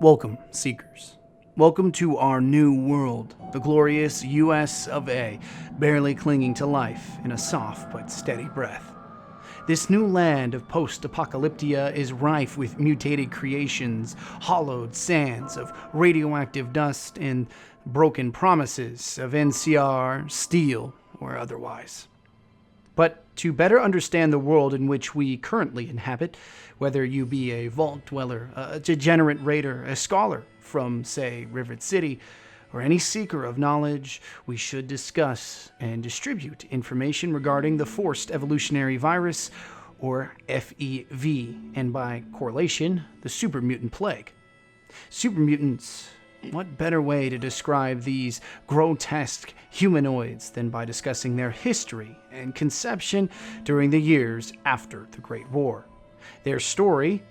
Welcome, Seekers. Welcome to our new world, the glorious US of A, barely clinging to life in a soft but steady breath. This new land of post-apocalyptia is rife with mutated creations, hollowed sands of radioactive dust, and broken promises of NCR, steel, or otherwise. But to better understand the world in which we currently inhabit, whether you be a vault dweller, a degenerate raider, a scholar from, say, Rivet City, or any seeker of knowledge, we should discuss and distribute information regarding the forced evolutionary virus, or FEV, and by correlation, the super mutant plague. Super mutants. What better way to describe these grotesque humanoids than by discussing their history and conception during the years after the Great War, their story,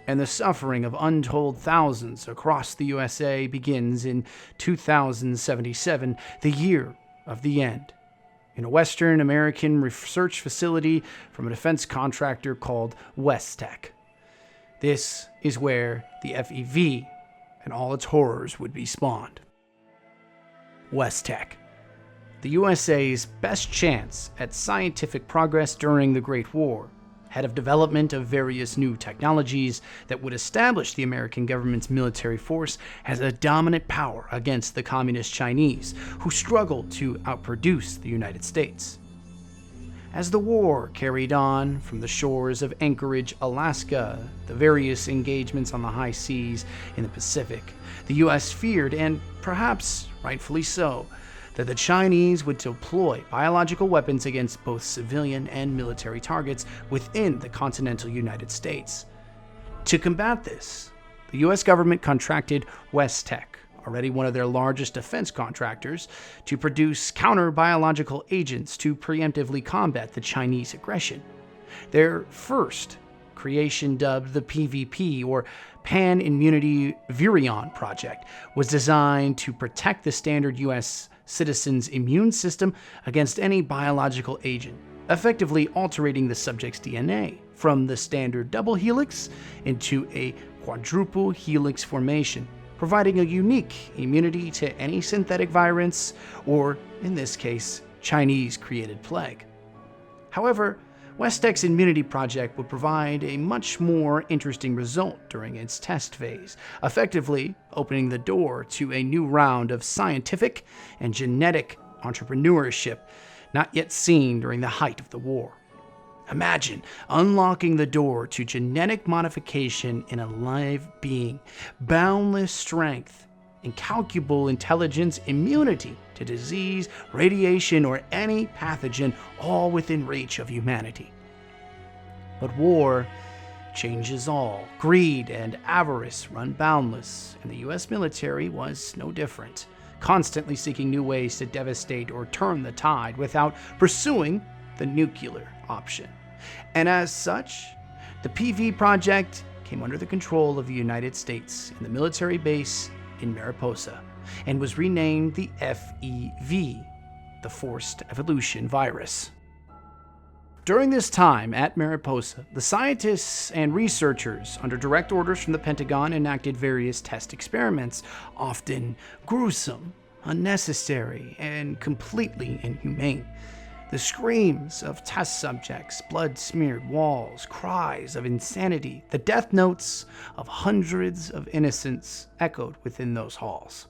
and the suffering of untold thousands across the USA begins in 2077, the year of the end, in a Western American research facility from a defense contractor called WestTech. This is where the FEV and all its horrors would be spawned. WestTech, the USA's best chance at scientific progress during the Great War, head of development of various new technologies that would establish the American government's military force as a dominant power against the communist Chinese, who struggled to outproduce the United States. As the war carried on from the shores of Anchorage, Alaska, the various engagements on the high seas in the Pacific, the U.S. feared, and perhaps rightfully so, that the Chinese would deploy biological weapons against both civilian and military targets within the continental United States. To combat this, the U.S. government contracted WestTech, already one of their largest defense contractors, to produce counter-biological agents to preemptively combat the Chinese aggression. Their first creation, dubbed the PVP, or Pan-Immunity Virion Project, was designed to protect the standard U.S. citizen's immune system against any biological agent, effectively altering the subject's DNA from the standard double helix into a quadruple helix formation, providing a unique immunity to any synthetic virus, or, in this case, Chinese-created plague. However, WestTech's immunity project would provide a much more interesting result during its test phase, effectively opening the door to a new round of scientific and genetic entrepreneurship not yet seen during the height of the war. Imagine unlocking the door to genetic modification in a live being, boundless strength, incalculable intelligence, immunity to disease, radiation, or any pathogen, all within reach of humanity. But war changes all. Greed and avarice run boundless, and the U.S. military was no different, constantly seeking new ways to devastate or turn the tide without pursuing the nuclear option. And as such, the PV project came under the control of the United States in the military base in Mariposa and was renamed the FEV, the Forced Evolution Virus. During this time at Mariposa, the scientists and researchers, under direct orders from the Pentagon, enacted various test experiments, often gruesome, unnecessary, and completely inhumane. The screams of test subjects, blood-smeared walls, cries of insanity, the death notes of hundreds of innocents echoed within those halls,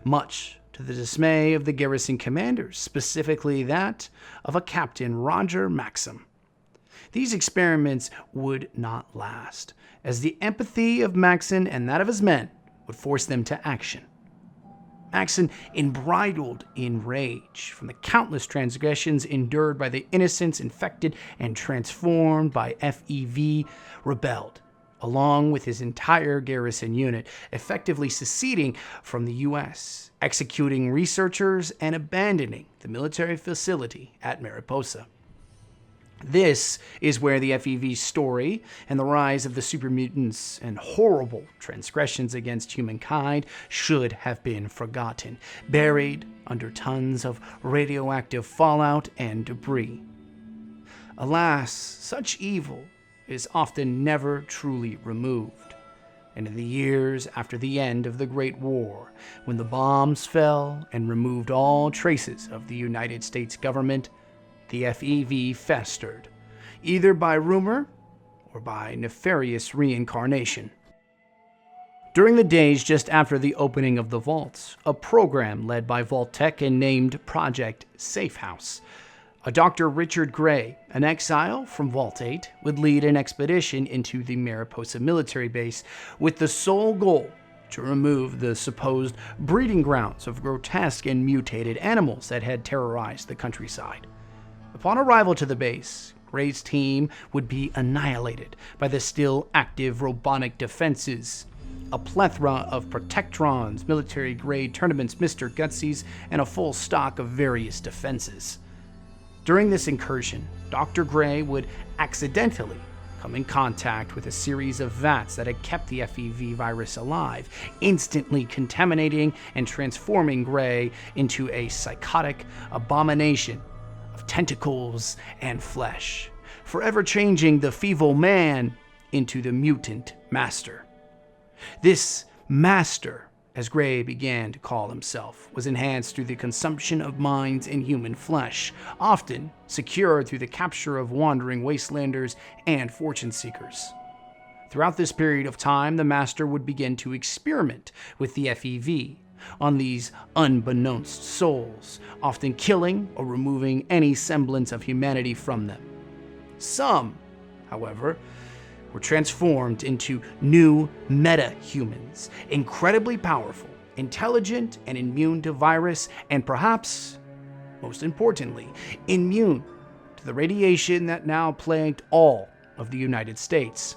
much to the dismay of the garrison commanders, specifically that of a Captain Roger Maxim. These experiments would not last, as the empathy of Maxim and that of his men would force them to action. Maxim, embridled in rage from the countless transgressions endured by the innocents infected and transformed by FEV, rebelled, along with his entire garrison unit, effectively seceding from the U.S., executing researchers and abandoning the military facility at Mariposa. This is where the FEV story and the rise of the super mutants and horrible transgressions against humankind should have been forgotten, buried under tons of radioactive fallout and debris. Alas, such evil is often never truly removed. and in the years after the end of the Great War, when the bombs fell and removed all traces of the United States government, the FEV festered, either by rumor or by nefarious reincarnation. During the days just after the opening of the vaults, a program led by Vault-Tec and named Project Safe House, a Dr. Richard Gray, an exile from Vault 8, would lead an expedition into the Mariposa military base with the sole goal to remove the supposed breeding grounds of grotesque and mutated animals that had terrorized the countryside. Upon arrival to the base, Gray's team would be annihilated by the still active robotic defenses, a plethora of protectrons, military-grade tournaments, Mr. Gutsies, and a full stock of various defenses. During this incursion, Dr. Gray would accidentally come in contact with a series of vats that had kept the FEV virus alive, instantly contaminating and transforming Gray into a psychotic abomination of tentacles and flesh, forever changing the feeble man into the mutant master. This master, as Gray began to call himself, was enhanced through the consumption of minds in human flesh, often secured through the capture of wandering wastelanders and fortune seekers. Throughout this period of time, the master would begin to experiment with the FEV on these unbeknownst souls, often killing or removing any semblance of humanity from them. Some, however, were transformed into new meta-humans, incredibly powerful, intelligent, and immune to virus, and perhaps, most importantly, immune to the radiation that now plagued all of the United States.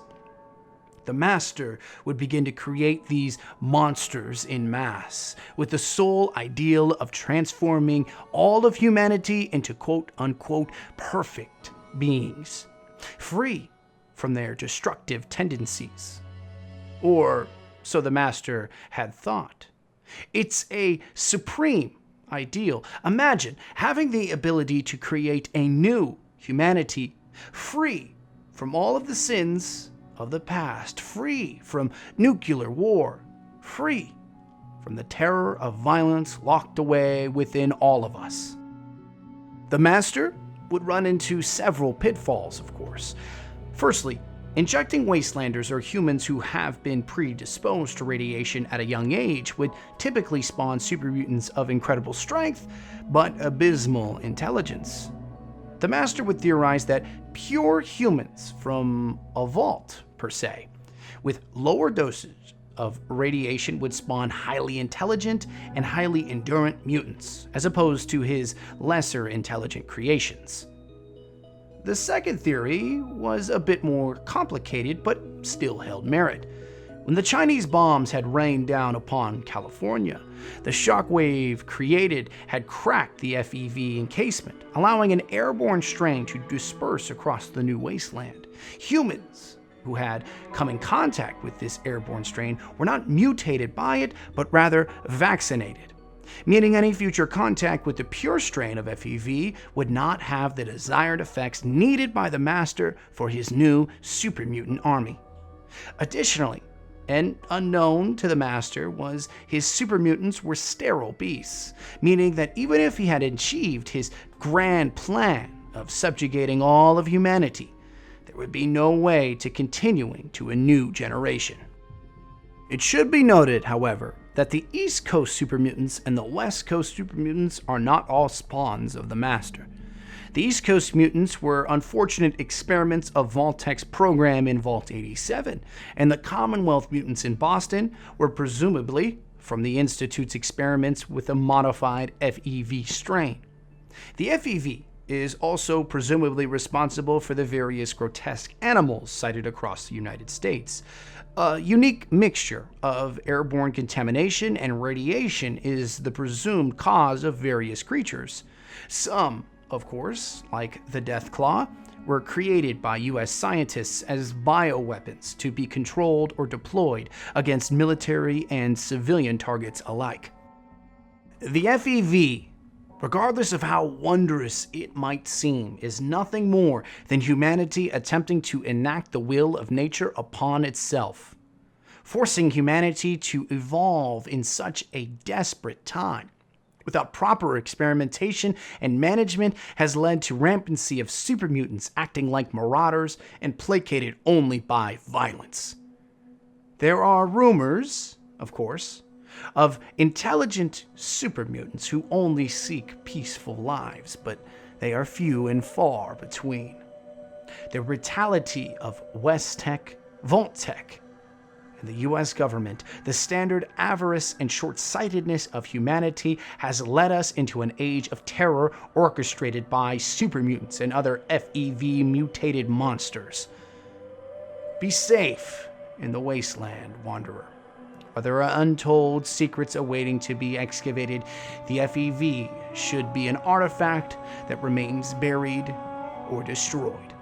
The master would begin to create these monsters in mass, with the sole ideal of transforming all of humanity into quote-unquote perfect beings, free from their destructive tendencies. Or so the master had thought. It's a supreme ideal. Imagine having the ability to create a new humanity, free from all of the sins of the past, free from nuclear war, free from the terror of violence locked away within all of us. The master would run into several pitfalls, of course. Firstly, injecting wastelanders or humans who have been predisposed to radiation at a young age would typically spawn supermutants of incredible strength, but abysmal intelligence. The master would theorize that pure humans from a vault, per se, with lower doses of radiation would spawn highly intelligent and highly endurant mutants, as opposed to his lesser intelligent creations. The second theory was a bit more complicated, but still held merit. When the Chinese bombs had rained down upon California, the shockwave created had cracked the FEV encasement, allowing an airborne strain to disperse across the new wasteland. Humans who had come in contact with this airborne strain were not mutated by it, but rather vaccinated, meaning any future contact with the pure strain of FEV would not have the desired effects needed by the master for his new super mutant army. Additionally, and unknown to the master, was his super mutants were sterile beasts, meaning that even if he had achieved his grand plan of subjugating all of humanity, there would be no way to continuing to a new generation. It should be noted, however, that the East Coast supermutants and the West Coast supermutants are not all spawns of the master. The East Coast mutants were unfortunate experiments of Vault-Tec's program in Vault 87, and the Commonwealth mutants in Boston were presumably from the Institute's experiments with a modified FEV strain. The FEV is also presumably responsible for the various grotesque animals sighted across the United States. A unique mixture of airborne contamination and radiation is the presumed cause of various creatures. Some, of course, like the Deathclaw, were created by U.S. scientists as bioweapons to be controlled or deployed against military and civilian targets alike. The FEV, regardless of how wondrous it might seem, is nothing more than humanity attempting to enact the will of nature upon itself. forcing humanity to evolve in such a desperate time. Without proper experimentation and management has led to rampancy of supermutants acting like marauders and placated only by violence. There are rumors, of course, of intelligent supermutants who only seek peaceful lives, but they are few and far between. The brutality of West Tech, Volt Tech, and the US government, the standard avarice and short-sightedness of humanity has led us into an age of terror orchestrated by supermutants and other FEV mutated monsters. Be safe in the wasteland, wanderer. Or there are untold secrets awaiting to be excavated. The FEV should be an artifact that remains buried or destroyed.